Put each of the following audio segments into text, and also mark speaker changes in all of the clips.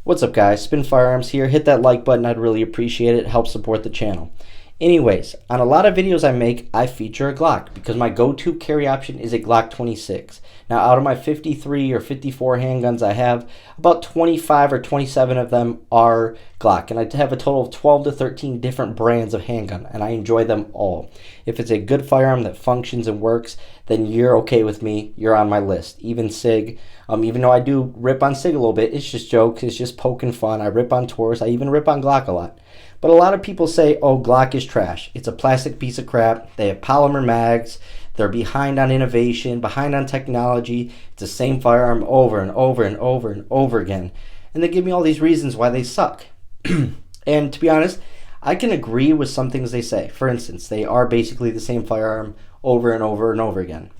Speaker 1: What's up, guys? Spin Firearms here. Hit that like button. I'd really appreciate it. It helps support the channel. Anyways, on a lot of videos I make, I feature a Glock because my go-to carry option is a Glock 26. Now, out of my 53 or 54 handguns I have, about 25 or 27 of them are Glock. And I have a total of 12 to 13 different brands of handgun, and I enjoy them all. If it's a good firearm that functions and works, then you're okay with me. You're on my list. Even SIG. Even though I do rip on SIG a little bit, it's just jokes. It's just poking fun. I rip on Taurus. I even rip on Glock a lot. But a lot of people say, oh, Glock is trash. It's a plastic piece of crap. They have polymer mags. They're behind on innovation, behind on technology. It's the same firearm over and over and over and over again. And they give me all these reasons why they suck. And to be honest, I can agree with some things they say. For instance, they are basically the same firearm over and over and over again.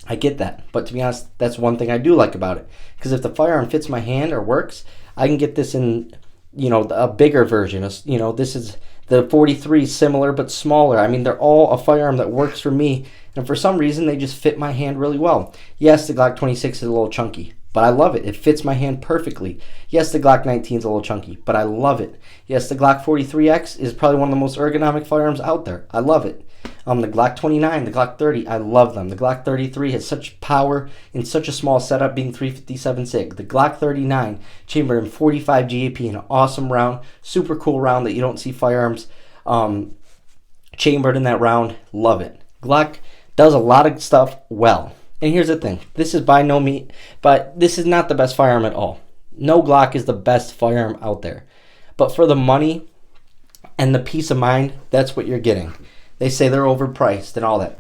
Speaker 1: I get that. But to be honest, that's one thing I do like about it. Because if the firearm fits my hand or works, I can get this in, a bigger version. This is the 43, similar but smaller. I mean, they're all a firearm that works for me. And for some reason, they just fit my hand really well. Yes, the Glock 26 is a little chunky, but I love it. It fits my hand perfectly. Yes, the Glock 19 is a little chunky, but I love it. Yes, the Glock 43X is probably one of the most ergonomic firearms out there. I love it. The Glock 29, the Glock 30, I love them. The Glock 33 has such power in such a small setup, being 357 SIG. The Glock 39, chambered in 45 GAP, an awesome round, super cool round that you don't see firearms chambered in that round. Love it. Glock does a lot of stuff well. And here's the thing. This is by no means, but this is not the best firearm at all. No Glock is the best firearm out there. But for the money and the peace of mind, that's what you're getting. They say they're overpriced and all that.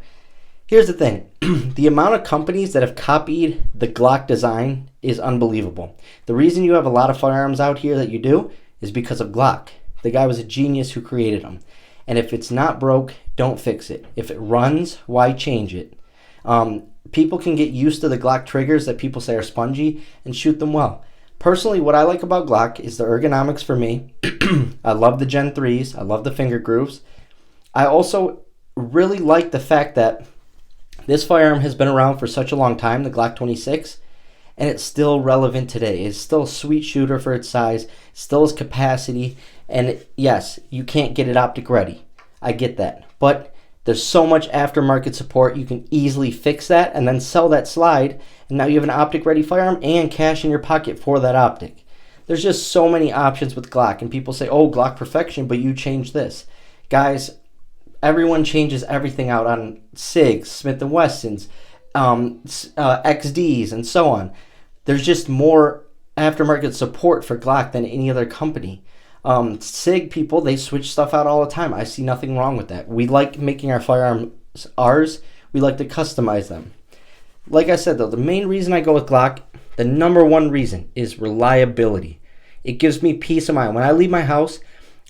Speaker 1: Here's the thing. The amount of companies that have copied the Glock design is unbelievable. The reason you have a lot of firearms out here that you do is because of Glock. The guy was a genius who created them. And if it's not broke, don't fix it. If it runs, why change it? People can get used to the Glock triggers that people say are spongy and shoot them well. Personally, what I like about Glock is the ergonomics for me. I love the Gen 3s. I love the finger grooves. I also really like the fact that this firearm has been around for such a long time, the Glock 26, and it's still relevant today. It's still a sweet shooter for its size, still has capacity, and yes, you can't get it optic ready. I get that. But there's so much aftermarket support, you can easily fix that and then sell that slide, and now you have an optic ready firearm and cash in your pocket for that optic. There's just so many options with Glock, and people say, oh, Glock perfection, but you changed this. Guys, everyone changes everything out on SIGs, Smith & Wessons, XDs, and so on. There's just more aftermarket support for Glock than any other company. SIG people, they switch stuff out all the time. I see nothing wrong with that. We like making our firearms ours. We like to customize them. Like I said, though, the main reason I go with Glock, the number one reason, is reliability. It gives me peace of mind. When I leave my house,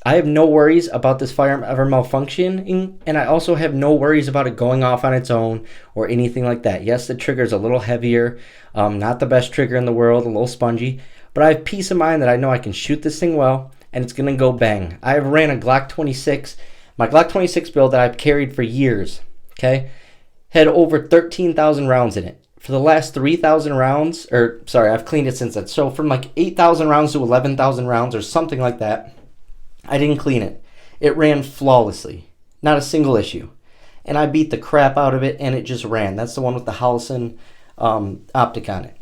Speaker 1: I have no worries about this firearm ever malfunctioning, and I also have no worries about it going off on its own or anything like that. Yes, the trigger is a little heavier, not the best trigger in the world, a little spongy, but I have peace of mind that I know I can shoot this thing well, and it's going to go bang. I have ran a Glock 26. My Glock 26 build that I've carried for years, okay, had over 13,000 rounds in it. For the last 3,000 rounds, I've cleaned it since then. So from like 8,000 rounds to 11,000 rounds or something like that, I didn't clean it. It ran flawlessly. Not a single issue. And I beat the crap out of it, and it just ran. That's the one with the Howelson optic on it.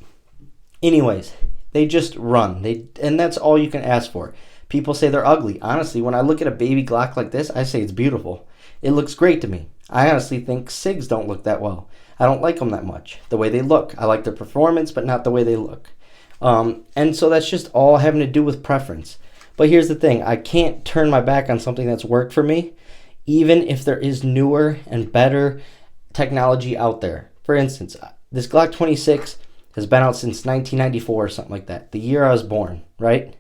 Speaker 1: Anyways, they just run. And that's all you can ask for. People say they're ugly. Honestly, when I look at a baby Glock like this, I say it's beautiful. It looks great to me. I honestly think SIGs don't look that well. I don't like them that much, the way they look. I like their performance, but not the way they look. And so that's just all having to do with preference. But here's the thing. I can't turn my back on something that's worked for me, even if there is newer and better technology out there. For instance, this Glock 26 has been out since 1994 or something like that, the year I was born, right?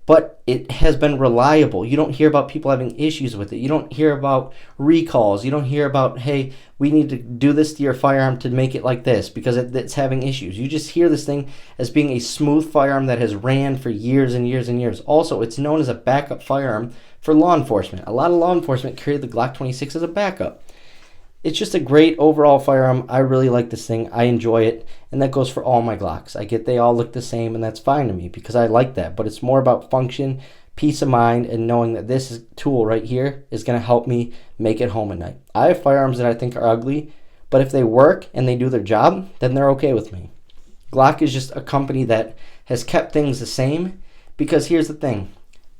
Speaker 1: But it has been reliable. You don't hear about people having issues with it. You don't hear about recalls. You don't hear about, hey, we need to do this to your firearm to make it like this because it's having issues. You just hear this thing as being a smooth firearm that has ran for years and years and years. Also, it's known as a backup firearm for law enforcement. A lot of law enforcement carry the Glock 26 as a backup. It's just a great overall firearm. I really like this thing. I enjoy it. And that goes for all my Glocks. I get they all look the same, and that's fine to me because I like that. But it's more about function, peace of mind, and knowing that this tool right here is going to help me make it home at night. I have firearms that I think are ugly, but if they work and they do their job, then they're okay with me. Glock is just a company that has kept things the same, because here's the thing.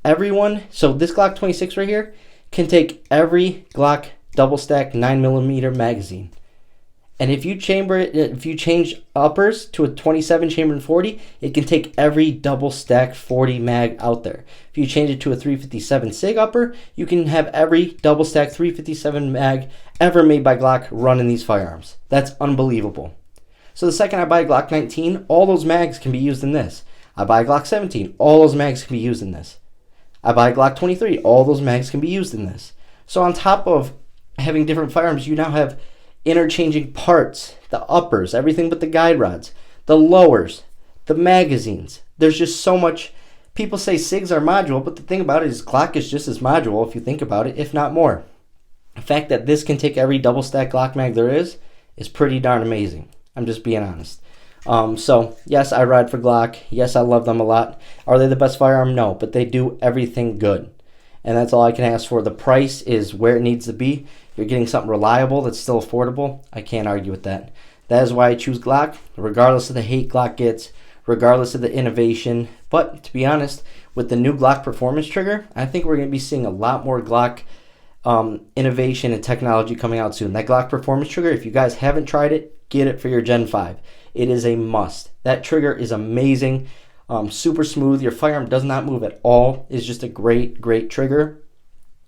Speaker 1: So this Glock 26 right here can take every Glock double stack 9mm magazine. And if you change uppers to a 27 chamber and 40, it can take every double stack 40 mag out there. If you change it to a 357 SIG upper, you can have every double stack 357 mag ever made by Glock run in these firearms. That's unbelievable. So the second I buy a Glock 19, all those mags can be used in this. I buy a Glock 17, all those mags can be used in this. I buy a Glock 23, all those mags can be used in this. So on top of having different firearms, you now have interchanging parts, the uppers, everything but the guide rods, the lowers, the magazines. There's just so much. People say SIGs are modular, but the thing about it is Glock is just as modular if you think about it, if not more. The fact that this can take every double stack Glock mag there is pretty darn amazing. I'm just being honest. So yes, I ride for Glock. Yes, I love them a lot. Are they the best firearm? No, but they do everything good. And that's all I can ask for. The price is where it needs to be. You're getting something reliable that's still affordable. I can't argue with that. That is why I choose Glock, regardless of the hate Glock gets, regardless of the innovation. But to be honest, with the new Glock performance trigger, I think we're going to be seeing a lot more Glock innovation and technology coming out soon. That Glock performance trigger, if you guys haven't tried it, get it for your Gen 5. It is a must. That trigger is amazing. Super smooth. Your firearm does not move at all. It's just a great, great trigger.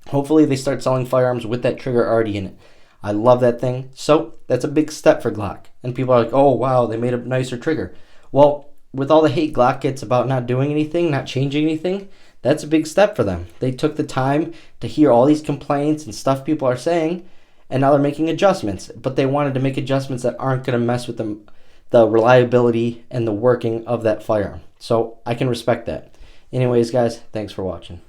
Speaker 1: Hopefully they start selling firearms with that trigger already in it. I love that thing. So that's a big step for Glock. And people are like, oh, wow, they made a nicer trigger. Well, with all the hate Glock gets about not doing anything, not changing anything, that's a big step for them. They took the time to hear all these complaints and stuff people are saying, and now they're making adjustments. But they wanted to make adjustments that aren't going to mess with the reliability and the working of that firearm. So I can respect that. Anyways, guys, thanks for watching.